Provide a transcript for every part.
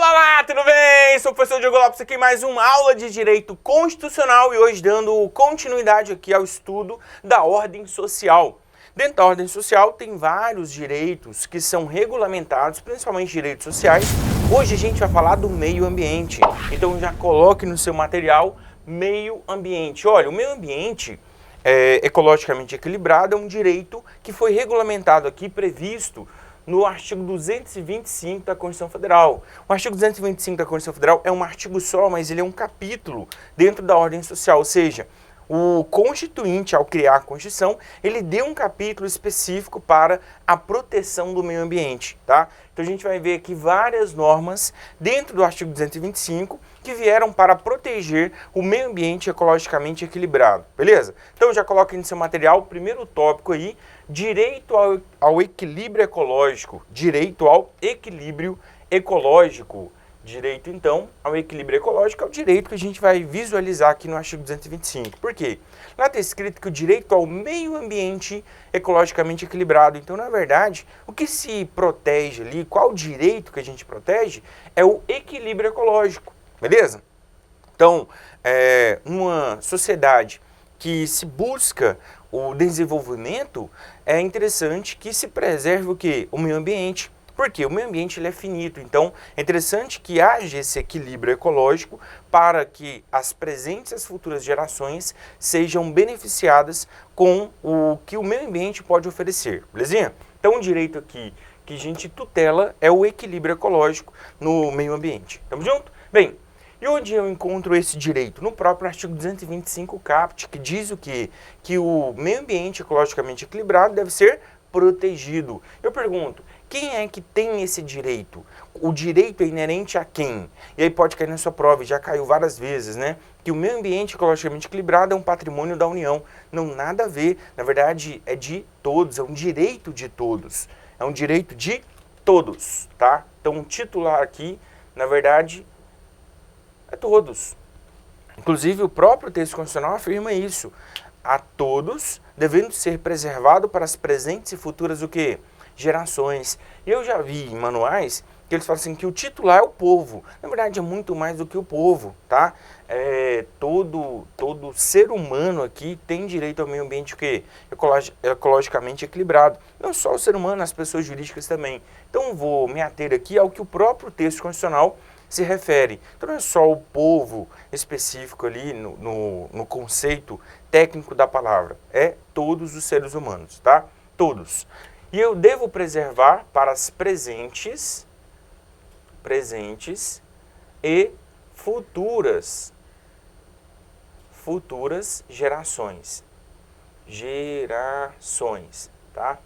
Olá, tudo bem? Sou o professor Diogo Lopes aqui, mais uma aula de Direito Constitucional e hoje dando continuidade aqui ao estudo da ordem social. Dentro da ordem social tem vários direitos que são regulamentados, principalmente direitos sociais. Hoje a gente vai falar do meio ambiente, então já coloque no seu material meio ambiente. Olha, o meio ambiente ecologicamente equilibrado é um direito que foi regulamentado aqui, previsto no artigo 225 da Constituição Federal. O artigo 225 da Constituição Federal é um artigo só, mas ele é um capítulo dentro da ordem social, ou seja, o Constituinte, ao criar a Constituição, ele deu um capítulo específico para a proteção do meio ambiente, tá? Então a gente vai ver aqui várias normas dentro do artigo 225 que vieram para proteger o meio ambiente ecologicamente equilibrado, beleza? Então já coloque no seu material o primeiro tópico aí, direito ao equilíbrio ecológico, direito ao equilíbrio ecológico. Direito, então, ao equilíbrio ecológico é o direito que a gente vai visualizar aqui no artigo 225. Por quê? Lá está escrito que o direito ao meio ambiente ecologicamente equilibrado. Então, na verdade, o que se protege ali, qual direito que a gente protege, é o equilíbrio ecológico, beleza? Então, numa sociedade que se busca o desenvolvimento, é interessante que se preserve o quê? O meio ambiente. Porque o meio ambiente ele é finito, então é interessante que haja esse equilíbrio ecológico para que as presentes e as futuras gerações sejam beneficiadas com o que o meio ambiente pode oferecer, belezinha? Então o direito aqui que a gente tutela é o equilíbrio ecológico no meio ambiente. Tamo junto? Bem, e onde eu encontro esse direito? No próprio artigo 225 caput, que diz o quê? Que o meio ambiente ecologicamente equilibrado deve ser protegido. Eu pergunto, quem é que tem esse direito? O direito é inerente a quem? E aí pode cair na sua prova, e já caiu várias vezes, né? Que o meio ambiente ecologicamente equilibrado é um patrimônio da União. Não, nada a ver. Na verdade, é de todos, é um direito de todos. É um direito de todos, tá? Então, o titular aqui, na verdade, é todos. Inclusive, o próprio texto constitucional afirma isso. A todos, devendo ser preservado para as presentes e futuras o quê? Gerações. E eu já vi em manuais que eles falam assim que o titular é o povo. Na verdade é muito mais do que o povo, tá? Todo ser humano aqui tem direito ao meio ambiente o quê? Ecologicamente equilibrado. Não só o ser humano, as pessoas jurídicas também. Então vou me ater aqui ao que o próprio texto constitucional se refere. Então não é só o povo específico ali no conceito técnico da palavra. É todos os seres humanos, tá? Todos. E eu devo preservar para as presentes e futuras gerações. Tá?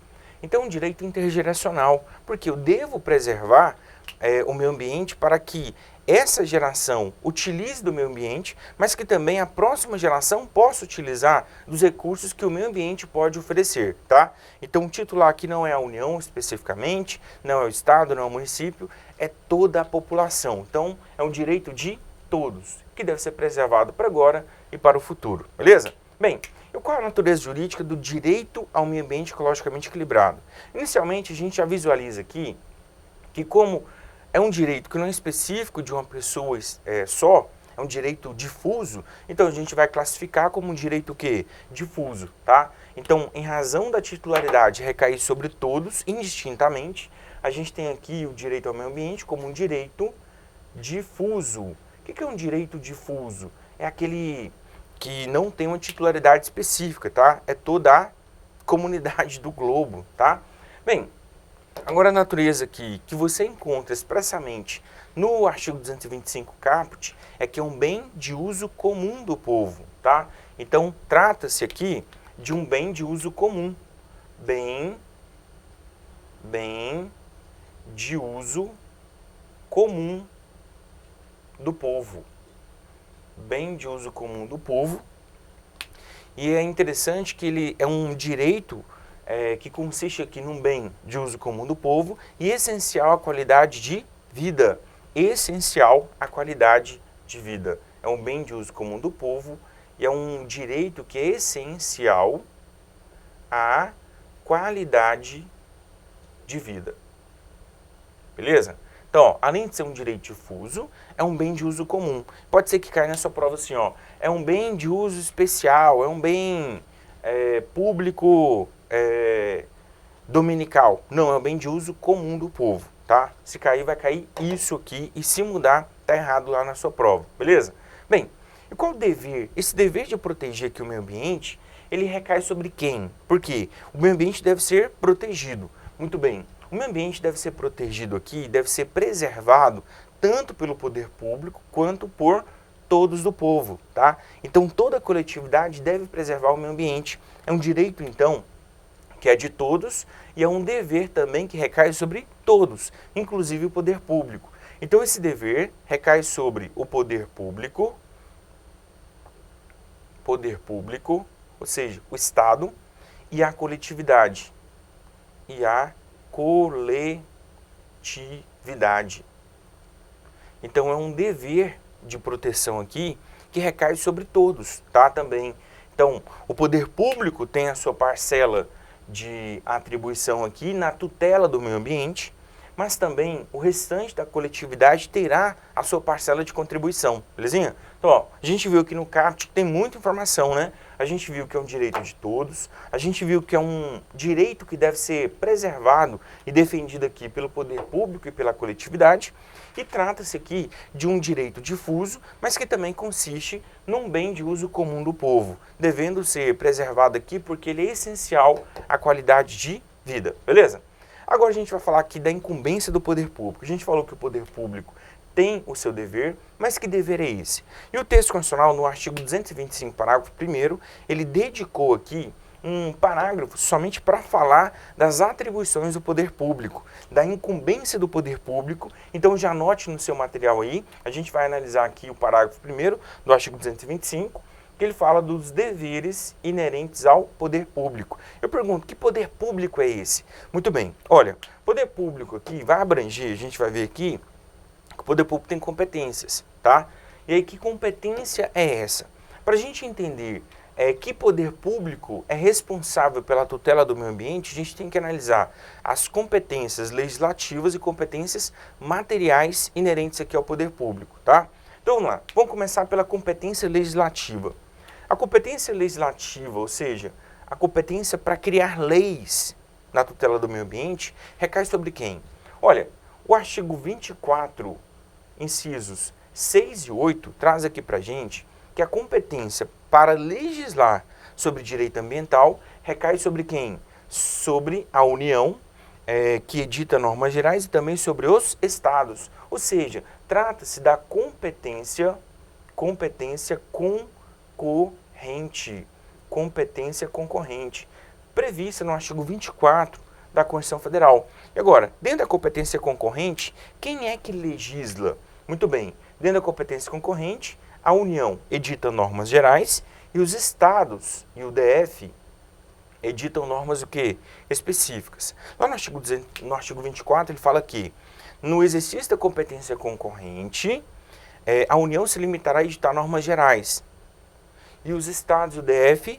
Então, um direito intergeracional, porque eu devo preservar o meio ambiente para que essa geração utilize do meio ambiente, mas que também a próxima geração possa utilizar dos recursos que o meio ambiente pode oferecer, tá? Então, o titular aqui não é a União especificamente, não é o Estado, não é o município, é toda a população. Então, é um direito de todos, que deve ser preservado para agora e para o futuro, beleza? Bem, e qual é a natureza jurídica do direito ao meio ambiente ecologicamente equilibrado? Inicialmente, a gente já visualiza aqui que como é um direito que não é específico de uma pessoa só, é um direito difuso, então a gente vai classificar como um direito o quê? Difuso, tá? Então, em razão da titularidade recair sobre todos, indistintamente, a gente tem aqui o direito ao meio ambiente como um direito difuso. O que é um direito difuso? É aquele que não tem uma titularidade específica, tá? É toda a comunidade do globo, tá? Bem, agora a natureza aqui que você encontra expressamente no artigo 225 caput é que é um bem de uso comum do povo, tá? Então, trata-se aqui de um bem de uso comum. Bem de uso comum do povo. Bem de uso comum do povo. E é interessante que ele é um direito que consiste aqui num bem de uso comum do povo e essencial à qualidade de vida. Essencial à qualidade de vida. É um bem de uso comum do povo e é um direito que é essencial à qualidade de vida. Beleza? Então, ó, além de ser um direito difuso, é um bem de uso comum. Pode ser que caia nessa prova assim, ó, é um bem de uso especial, é um bem público dominical. Não, é um bem de uso comum do povo, tá? Se cair, vai cair isso aqui, e se mudar, tá errado lá na sua prova, beleza? Bem, e qual o dever? Esse dever de proteger aqui o meio ambiente, ele recai sobre quem? Por quê? O meio ambiente deve ser protegido. Muito bem, o meio ambiente deve ser protegido aqui, deve ser preservado tanto pelo poder público quanto por todos do povo, tá? Então toda a coletividade deve preservar o meio ambiente. É um direito, então, que é de todos, e é um dever também que recai sobre todos, inclusive o poder público. Então esse dever recai sobre o poder público, ou seja, o Estado, e a coletividade. Então é um dever de proteção aqui que recai sobre todos, tá? Também. Então, o poder público tem a sua parcela de atribuição aqui na tutela do meio ambiente, mas também o restante da coletividade terá a sua parcela de contribuição, belezinha? Então, ó, a gente viu aqui no CAPT que tem muita informação, né? A gente viu que é um direito de todos, a gente viu que é um direito que deve ser preservado e defendido aqui pelo poder público e pela coletividade, e trata-se aqui de um direito difuso, mas que também consiste num bem de uso comum do povo, devendo ser preservado aqui porque ele é essencial à qualidade de vida, beleza? Agora a gente vai falar aqui da incumbência do poder público. A gente falou que o poder público tem o seu dever, mas que dever é esse? E o texto constitucional, no artigo 225, parágrafo 1º, ele dedicou aqui um parágrafo somente para falar das atribuições do poder público, da incumbência do poder público. Então já anote no seu material aí, a gente vai analisar aqui o parágrafo 1º do artigo 225, que ele fala dos deveres inerentes ao poder público. Eu pergunto, que poder público é esse? Muito bem, olha, poder público aqui vai abranger, a gente vai ver aqui, que o poder público tem competências, tá? E aí, que competência é essa? Para a gente entender que poder público é responsável pela tutela do meio ambiente, a gente tem que analisar as competências legislativas e competências materiais inerentes aqui ao poder público, tá? Então vamos lá, vamos começar pela competência legislativa. A competência legislativa, ou seja, a competência para criar leis na tutela do meio ambiente, recai sobre quem? Olha, o artigo 24, incisos 6 e 8, traz aqui para a gente que a competência para legislar sobre direito ambiental recai sobre quem? Sobre a União, que edita normas gerais, e também sobre os estados. Ou seja, trata-se da competência concorrente, prevista no artigo 24 da Constituição Federal. E agora, dentro da competência concorrente, quem é que legisla? Muito bem, dentro da competência concorrente, a União edita normas gerais e os estados e o DF editam normas o quê? Específicas. Lá no artigo 24 ele fala que no exercício da competência concorrente, a União se limitará a editar normas gerais. E os estados e o DF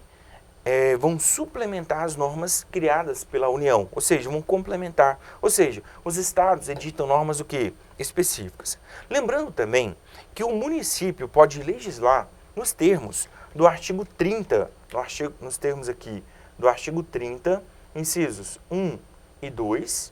vão suplementar as normas criadas pela União, ou seja, vão complementar. Ou seja, os estados editam normas o quê? Específicas. Lembrando também que o município pode legislar nos termos do artigo 30, nos termos aqui do artigo 30, incisos 1 e 2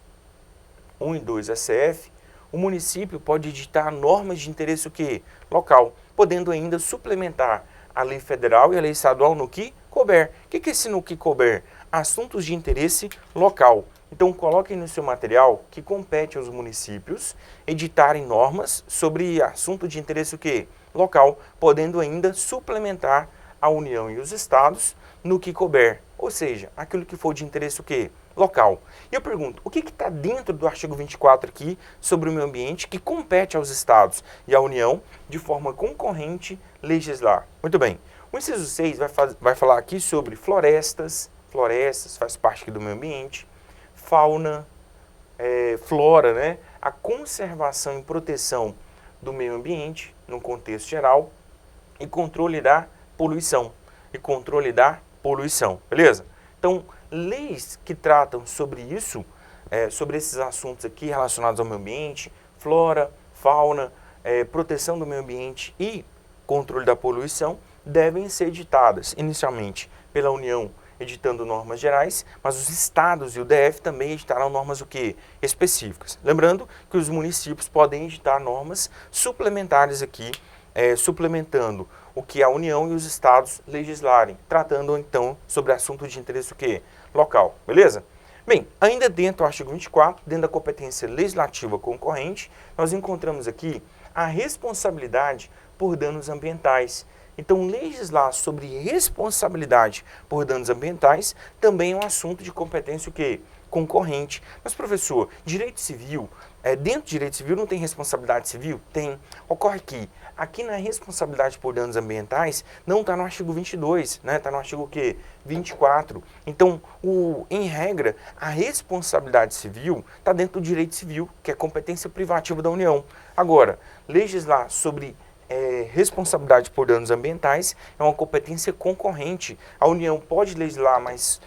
ACF, o município pode editar normas de interesse o quê? Local, podendo ainda suplementar a lei federal e a lei estadual no que couber. O que é esse no que couber? Assuntos de interesse local. Então coloquem no seu material que compete aos municípios editarem normas sobre assunto de interesse o quê? Local, podendo ainda suplementar a União e os estados no que couber. Ou seja, aquilo que for de interesse o quê? Local. E eu pergunto, o que está dentro do artigo 24 aqui sobre o meio ambiente que compete aos estados e à União de forma concorrente legislar? Muito bem. O inciso 6 vai falar aqui sobre florestas faz parte aqui do meio ambiente, fauna, flora, né? A conservação e proteção do meio ambiente no contexto geral e controle da poluição. Beleza? Então, leis que tratam sobre isso, sobre esses assuntos aqui relacionados ao meio ambiente, flora, fauna, proteção do meio ambiente e controle da poluição devem ser editadas inicialmente pela União, editando normas gerais, mas os estados e o DF também editarão normas o quê? Específicas. Lembrando que os municípios podem editar normas suplementares aqui, suplementando o que a União e os estados legislarem, tratando então sobre assunto de interesse o quê? Local, beleza? Bem, ainda dentro do artigo 24, dentro da competência legislativa concorrente, nós encontramos aqui a responsabilidade por danos ambientais. Então, legislar sobre responsabilidade por danos ambientais também é um assunto de competência o quê? Concorrente. Mas, professor, direito civil, dentro do direito civil não tem responsabilidade civil? Tem. Ocorre que aqui na responsabilidade por danos ambientais não está no artigo 22, né? Está no artigo o quê? 24. Então, em regra, a responsabilidade civil está dentro do direito civil, que é competência privativa da União. Agora, legislar sobre responsabilidade por danos ambientais é uma competência concorrente. A União pode legislar, mas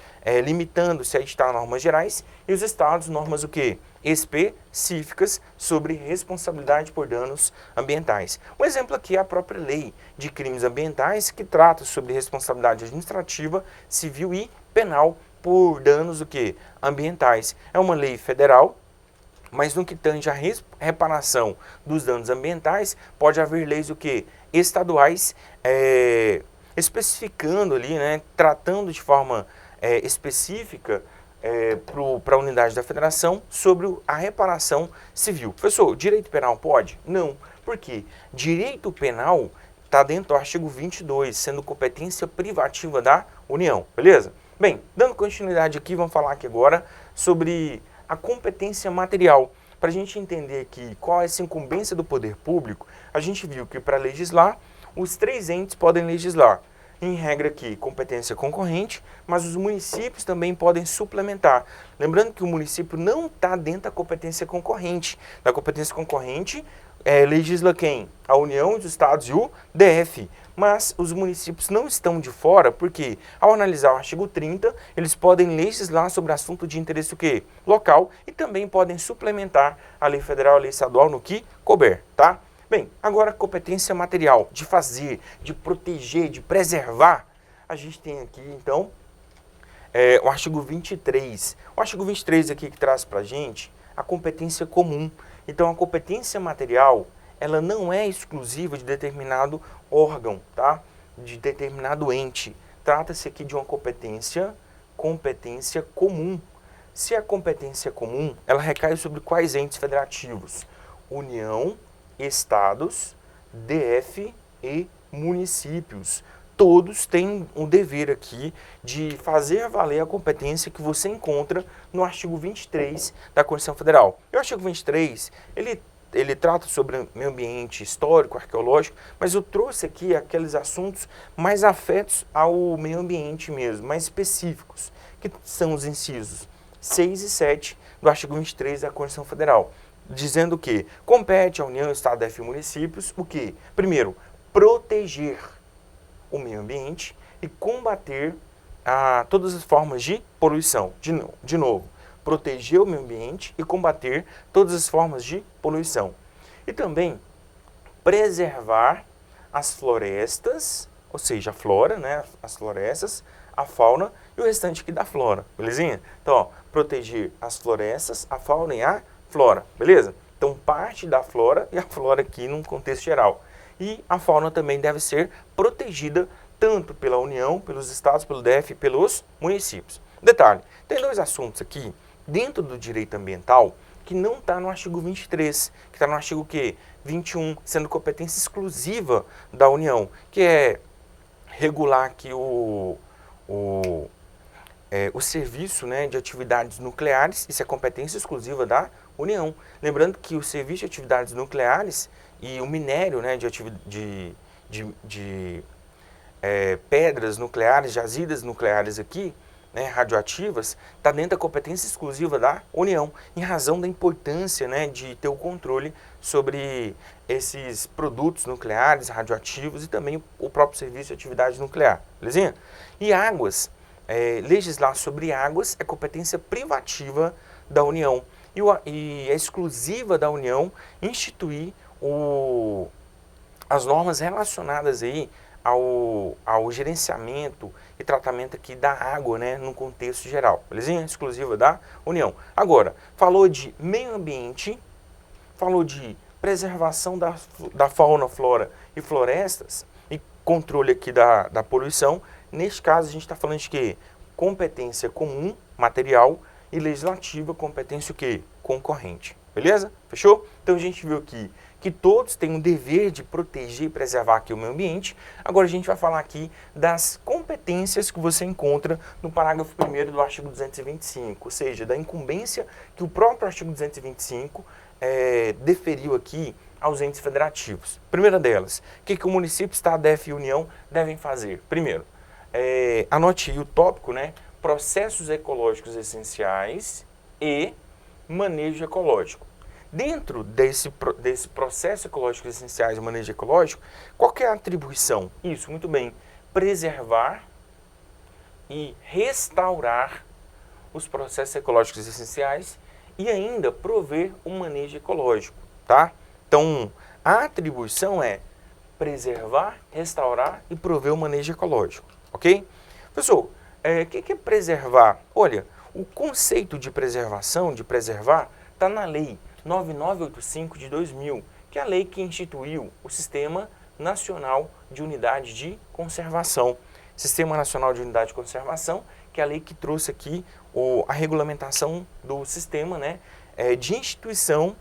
limitando-se a editar normas gerais, e os estados normas o quê? Específicas sobre responsabilidade por danos ambientais. Um exemplo aqui é a própria lei de crimes ambientais, que trata sobre responsabilidade administrativa, civil e penal por danos o quê? Ambientais. É uma lei federal, mas no que tange a reparação dos danos ambientais, pode haver leis o quê? Estaduais, especificando ali, né, tratando de forma específica para a unidade da federação sobre a reparação civil. Professor, direito penal pode? Não. Por quê? Direito penal está dentro do artigo 22, sendo competência privativa da União, beleza? Bem, dando continuidade aqui, vamos falar aqui agora sobre a competência material. Para a gente entender aqui qual é essa incumbência do poder público, a gente viu que para legislar, os três entes podem legislar. Em regra aqui, competência concorrente, mas os municípios também podem suplementar. Lembrando que o município não está dentro da competência concorrente. Da competência concorrente, legisla quem? A União, os estados e o DF. Mas os municípios não estão de fora, porque ao analisar o artigo 30, eles podem legislar sobre assunto de interesse o quê? Local, e também podem suplementar a lei federal, a lei estadual no que couber, tá? Bem, agora competência material, de fazer, de proteger, de preservar, a gente tem aqui então o artigo 23. O artigo 23 aqui que traz pra gente a competência comum. Então a competência material, ela não é exclusiva de determinado órgão, tá? De determinado ente. Trata-se aqui de uma competência comum. Se a competência comum, ela recai sobre quais entes federativos? União, estados, DF e municípios. Todos têm um dever aqui de fazer valer a competência que você encontra no artigo 23 da Constituição Federal. E o artigo 23, ele trata sobre meio ambiente histórico, arqueológico, mas eu trouxe aqui aqueles assuntos mais afetos ao meio ambiente mesmo, mais específicos, que são os incisos 6 e 7 do artigo 23 da Constituição Federal, dizendo que compete à União, Estado, DF e municípios o quê? Primeiro, proteger o meio ambiente e combater todas as formas de poluição. De novo, proteger o meio ambiente e combater todas as formas de poluição. E também preservar as florestas, ou seja, a flora, né, as florestas, a fauna e o restante aqui da flora, belezinha? Então, ó, proteger as florestas, a fauna e a flora, beleza? Então, parte da flora e a flora aqui num contexto geral. E a fauna também deve ser protegida tanto pela União, pelos estados, pelo DF e pelos municípios. Detalhe, tem dois assuntos aqui dentro do direito ambiental que não está no artigo 23, que está no artigo quê? 21, sendo competência exclusiva da União, que é regular aqui o serviço, né, de atividades nucleares. Isso é competência exclusiva da União. Lembrando que o serviço de atividades nucleares e o minério, né, de pedras nucleares, jazidas nucleares aqui, né, radioativas, está dentro da competência exclusiva da União, em razão da importância, né, de ter o controle sobre esses produtos nucleares, radioativos e também o próprio serviço de atividade nuclear, belezinha? E águas, legislar sobre águas é competência privativa da União. e é exclusiva da União instituir as normas relacionadas aí ao gerenciamento e tratamento aqui da água, né, no contexto geral, belezinha? Exclusiva da União. Agora, falou de meio ambiente, falou de preservação da fauna, flora e florestas e controle aqui da poluição. Neste caso, a gente está falando de quê? Competência comum, material, e legislativa, competência o quê? Concorrente. Beleza? Fechou? Então a gente viu aqui que todos têm o dever de proteger e preservar aqui o meio ambiente. Agora a gente vai falar aqui das competências que você encontra no parágrafo 1º do artigo 225, ou seja, da incumbência que o próprio artigo 225 deferiu aqui aos entes federativos. Primeira delas, o que o município, estado, DF e União devem fazer? Primeiro, anote aí o tópico, né? Processos ecológicos essenciais e manejo ecológico. Dentro desse processo ecológico essenciais e manejo ecológico, qual que é a atribuição? Isso, muito bem, preservar e restaurar os processos ecológicos essenciais e ainda prover um manejo ecológico, tá? Então, a atribuição é preservar, restaurar e prover o manejo ecológico, ok? Pessoal, o que é preservar? Olha, o conceito de preservação, de preservar, está na Lei 9985 de 2000, que é a lei que instituiu o Sistema Nacional de Unidade de Conservação. Sistema Nacional de Unidade de Conservação, que é a lei que trouxe aqui a regulamentação do sistema, né, de instituição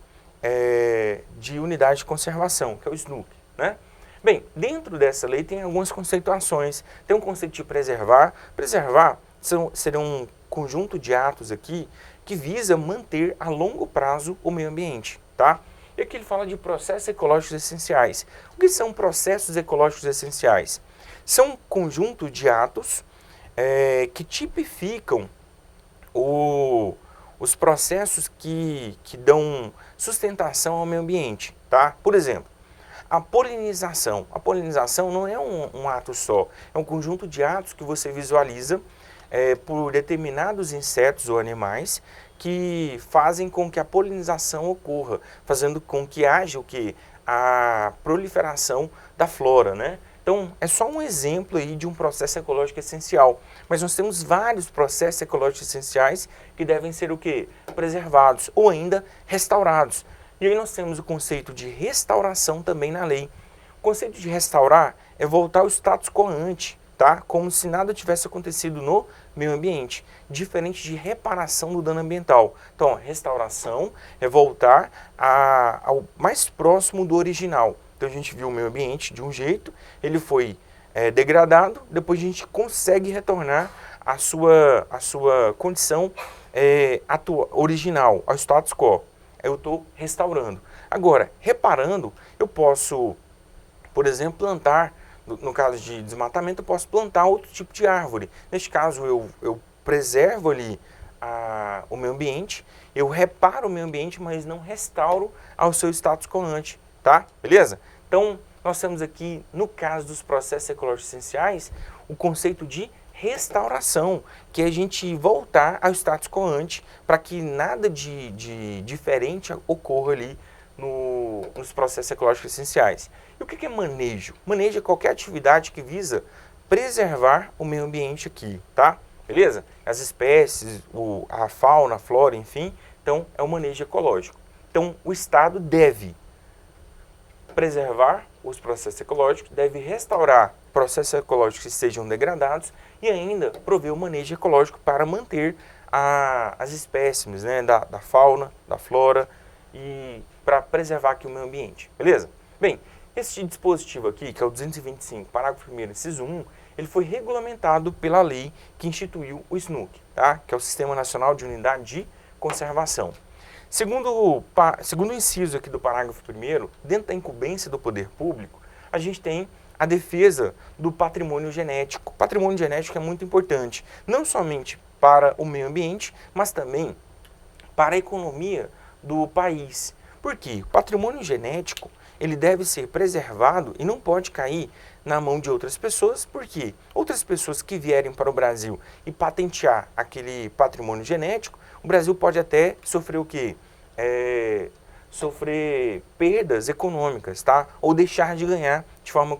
de unidade de conservação, que é o SNUC, né? Bem, dentro dessa lei tem algumas conceituações. Tem um conceito de preservar. Preservar será um conjunto de atos aqui que visa manter a longo prazo o meio ambiente, tá? E aqui ele fala de processos ecológicos essenciais. O que são processos ecológicos essenciais? São um conjunto de atos que tipificam os processos que dão sustentação ao meio ambiente, tá? Por exemplo, a polinização. A polinização não é um ato só, é um conjunto de atos que você visualiza por determinados insetos ou animais que fazem com que a polinização ocorra, fazendo com que haja o quê? A proliferação da flora, né? Então, é só um exemplo aí de um processo ecológico essencial. Mas nós temos vários processos ecológicos essenciais que devem ser o quê? Preservados ou ainda restaurados. E aí nós temos o conceito de restauração também na lei. O conceito de restaurar é voltar ao status quo ante, tá? Como se nada tivesse acontecido no meio ambiente, diferente de reparação do dano ambiental. Então, restauração é voltar ao mais próximo do original. Então, a gente viu o meio ambiente de um jeito, ele foi degradado, depois a gente consegue retornar à sua condição original, ao status quo. Eu estou restaurando. Agora, reparando, eu posso, por exemplo, plantar, no caso de desmatamento, eu posso plantar outro tipo de árvore. Neste caso, eu preservo ali o meio ambiente, eu reparo o meio ambiente, mas não restauro ao seu status quo ante, tá? Beleza? Então, nós temos aqui, no caso dos processos ecológicos essenciais, o conceito de restauração, que é a gente voltar ao status quo ante para que nada de diferente ocorra ali nos processos ecológicos essenciais. E o que é manejo? Manejo é qualquer atividade que visa preservar o meio ambiente aqui, tá? Beleza? As espécies, a fauna, a flora, enfim. Então, é o manejo ecológico. Então, o Estado deve preservar os processos ecológicos, deve restaurar processos ecológicos que sejam degradados e ainda prover o manejo ecológico para manter as espécimes, né, da fauna, da flora e para preservar aqui o meio ambiente, beleza? Bem, esse dispositivo aqui, que é o 225, parágrafo 1º, inciso 1, ele foi regulamentado pela lei que instituiu o SNUC, tá? Que é o Sistema Nacional de Unidade de Conservação. Segundo o inciso aqui do parágrafo 1º, dentro da incumbência do poder público, a gente tem a defesa do patrimônio genético. O patrimônio genético é muito importante, não somente para o meio ambiente, mas também para a economia do país. Por quê? O patrimônio genético, ele deve ser preservado e não pode cair na mão de outras pessoas, porque outras pessoas que vierem para o Brasil e patentear aquele patrimônio genético, o Brasil pode até sofrer o quê? sofrer perdas econômicas, tá? Ou deixar de ganhar de forma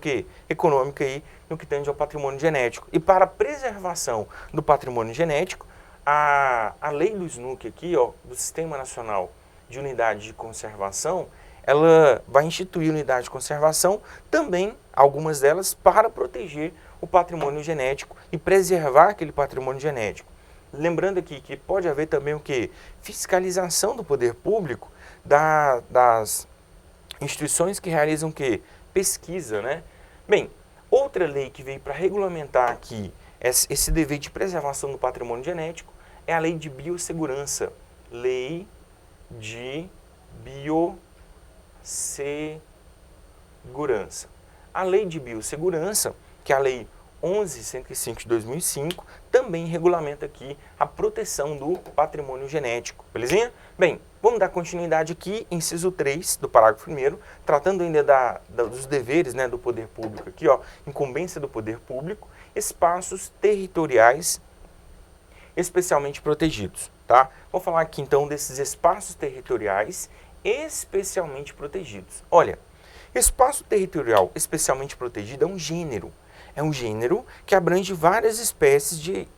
econômica aí no que tange ao patrimônio genético. E para a preservação do patrimônio genético, a lei do SNUC aqui, ó, do Sistema Nacional de Unidade de Conservação, ela vai instituir unidade de conservação, também algumas delas para proteger o patrimônio genético e preservar aquele patrimônio genético. Lembrando aqui que pode haver também o que? Fiscalização do poder público das instituições que realizam o que? Pesquisa, né? Bem, outra lei que veio para regulamentar aqui esse dever de preservação do patrimônio genético é a Lei de Biossegurança. Lei de Biossegurança. A Lei de Biossegurança, que é a Lei 11.105 de 2005, também regulamenta aqui a proteção do patrimônio genético, belezinha? Bem, vamos dar continuidade aqui, inciso 3 do parágrafo 1º, tratando ainda dos deveres, né, do poder público aqui, ó, incumbência do poder público, espaços territoriais especialmente protegidos, tá? Vou falar aqui então desses espaços territoriais especialmente protegidos. Olha, espaço territorial especialmente protegido é um gênero. É um gênero que abrange várias espécies de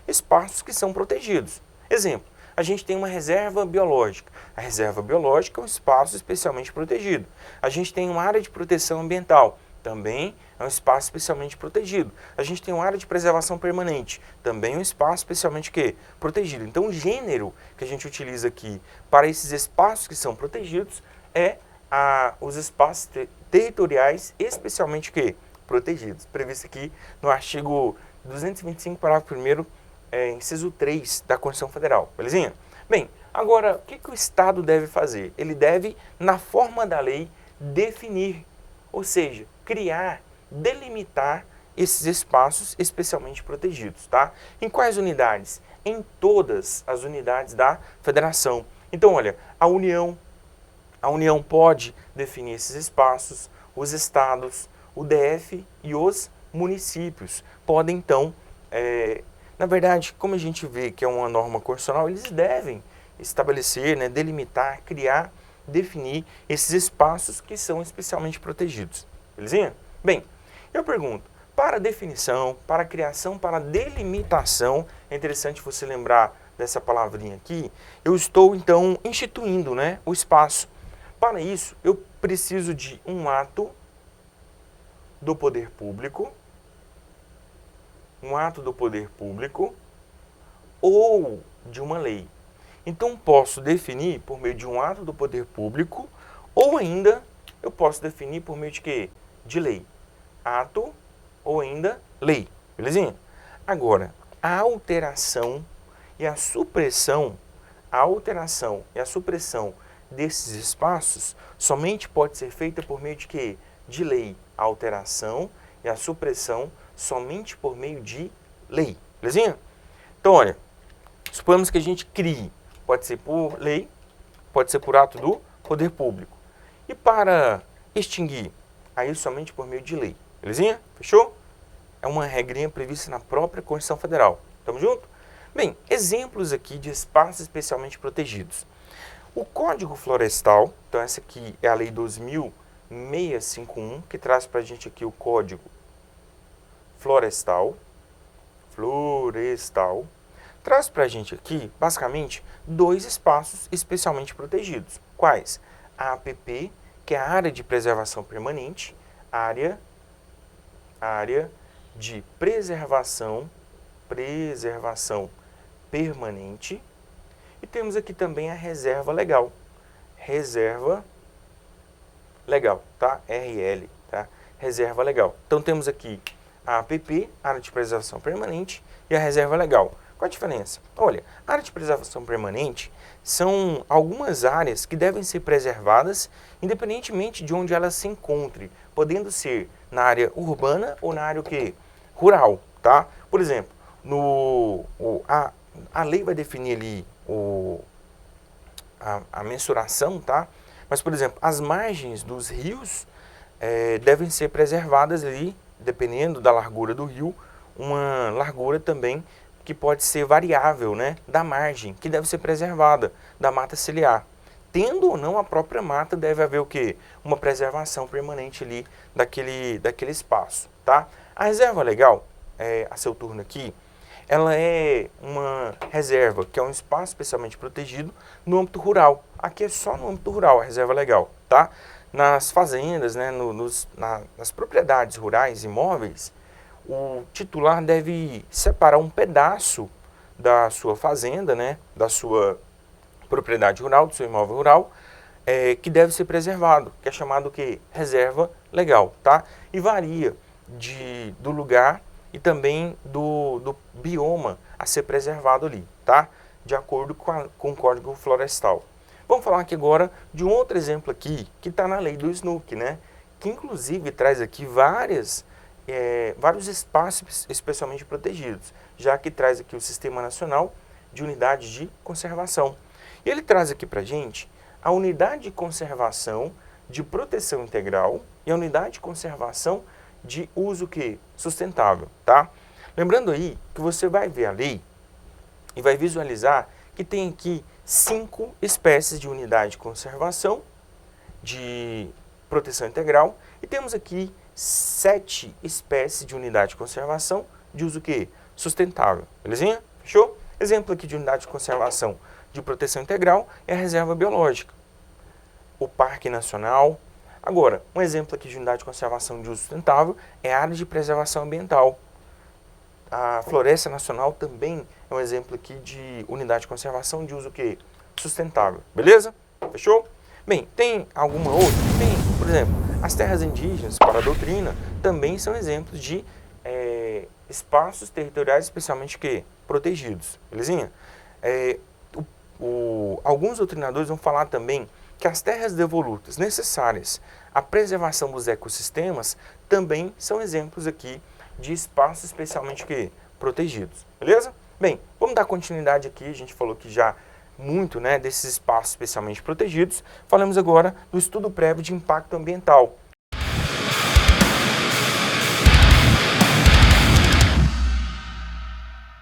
espaços que são protegidos. Exemplo, a gente tem uma reserva biológica. A reserva biológica é um espaço especialmente protegido. A gente tem uma área de proteção ambiental. Também é um espaço especialmente protegido. A gente tem uma área de preservação permanente. Também é um espaço especialmente protegido. Então, o gênero que a gente utiliza aqui para esses espaços que são protegidos é os espaços territoriais especialmente protegidos, previsto aqui no artigo 225, parágrafo 1º, inciso 3 da Constituição Federal, belezinha? Bem, agora, o que o Estado deve fazer? Ele deve, na forma da lei, definir, ou seja, criar, delimitar esses espaços especialmente protegidos, tá? Em quais unidades? Em todas as unidades da Federação. Então, olha, a União pode definir esses espaços, os estados, o DF e os municípios podem, então, na verdade, como a gente vê que é uma norma constitucional, eles devem estabelecer, né, delimitar, criar, definir esses espaços que são especialmente protegidos. Belezinha? Bem, eu pergunto, para definição, para criação, para delimitação, é interessante você lembrar dessa palavrinha aqui, eu estou, então, instituindo, né, o espaço. Para isso, eu preciso de um ato do poder público, ou de uma lei. Então, posso definir por meio de um ato do poder público, ou ainda eu posso definir por meio de quê? De lei. Ato ou ainda lei. Belezinha? Agora, a alteração e a supressão desses espaços somente pode ser feita por meio de quê? De lei. A alteração e a supressão somente por meio de lei. Belezinha? Então, olha, suponhamos que a gente crie. Pode ser por lei, pode ser por ato do poder público. E para extinguir, aí somente por meio de lei. Belezinha? Fechou? É uma regrinha prevista na própria Constituição Federal. Tamo junto? Bem, exemplos aqui de espaços especialmente protegidos. O Código Florestal, então essa aqui é a Lei 2.651, que traz para a gente aqui o Código Florestal, traz para a gente aqui, basicamente, dois espaços especialmente protegidos. Quais? A APP, que é a Área de Preservação Permanente, área de preservação permanente. E temos aqui também a reserva legal. Tá? RL, tá? Reserva legal. Então temos aqui a APP, Área de Preservação Permanente, e a reserva legal. Qual a diferença? Olha, a área de preservação permanente são algumas áreas que devem ser preservadas independentemente de onde elas se encontrem, podendo ser na área urbana ou na área rural, tá? Por exemplo, a lei vai definir ali a mensuração, tá? Mas, por exemplo, as margens dos rios devem ser preservadas ali, dependendo da largura do rio, uma largura também que pode ser variável, né, da margem, que deve ser preservada, da mata ciliar. tendo ou não a própria mata, deve haver o quê? Uma preservação permanente ali daquele espaço, tá? A reserva legal, a seu turno aqui, ela é uma reserva, que é um espaço especialmente protegido no âmbito rural. Aqui é só no âmbito rural a reserva legal, tá? Nas fazendas, né, nas propriedades rurais imóveis, o titular deve separar um pedaço da sua fazenda, né, da sua propriedade rural, do seu imóvel rural, que deve ser preservado, que é chamado que reserva legal, tá? E varia do lugar e também do bioma a ser preservado ali, tá? De acordo com o Código Florestal. Vamos falar aqui agora de um outro exemplo aqui, que está na lei do SNUC, né? Que inclusive traz aqui vários espaços especialmente protegidos, já que traz aqui o Sistema Nacional de Unidades de Conservação. E ele traz aqui para a gente a Unidade de Conservação de Proteção Integral e a Unidade de Conservação de Uso sustentável, tá? Lembrando aí que você vai ver a lei e vai visualizar que tem aqui 5 espécies de unidade de conservação de proteção integral e temos aqui 7 espécies de unidade de conservação de uso sustentável. Belezinha? Fechou? Exemplo aqui de unidade de conservação de proteção integral é a reserva biológica, o Parque Nacional. Agora, um exemplo aqui de unidade de conservação de uso sustentável é a área de preservação ambiental. A Floresta Nacional também é um exemplo aqui de unidade de conservação de uso sustentável. Beleza? Fechou? Bem, tem alguma outra? Tem, por exemplo, as terras indígenas, para a doutrina, também são exemplos de espaços territoriais especialmente protegidos. Belezinha? Alguns doutrinadores vão falar também que as terras devolutas necessárias à preservação dos ecossistemas também são exemplos aqui de espaços especialmente protegidos, beleza? Bem, vamos dar continuidade aqui, a gente falou que já muito, né, desses espaços especialmente protegidos, falamos agora do estudo prévio de impacto ambiental.